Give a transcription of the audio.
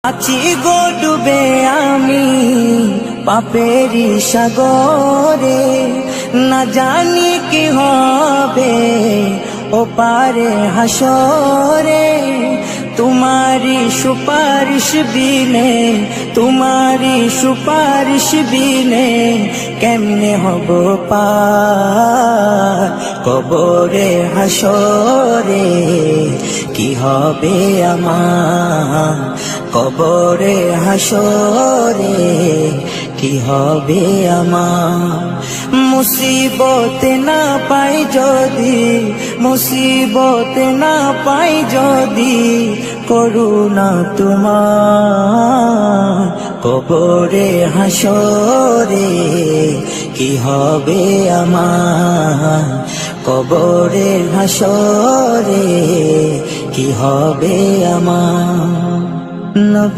আছি গো ডুবে আমি পাপেরি সাগরে, না জানি কি হবে ও পারে হাসরে। তোমারি সুপারিশ বিনে, তোমারি সুপারিশ বিনে কেমনে হব পার কবরে হাসরে। কি হবে আমার কবরে হাসরে, কি হবে আমার। মুসিবতে না পাই যদি, মুসিবতে না পাই যদি করুণা তোমার কবরে হাসরে। কি হবে আমার কবরে হাসরে, কি হবে আমার। নবী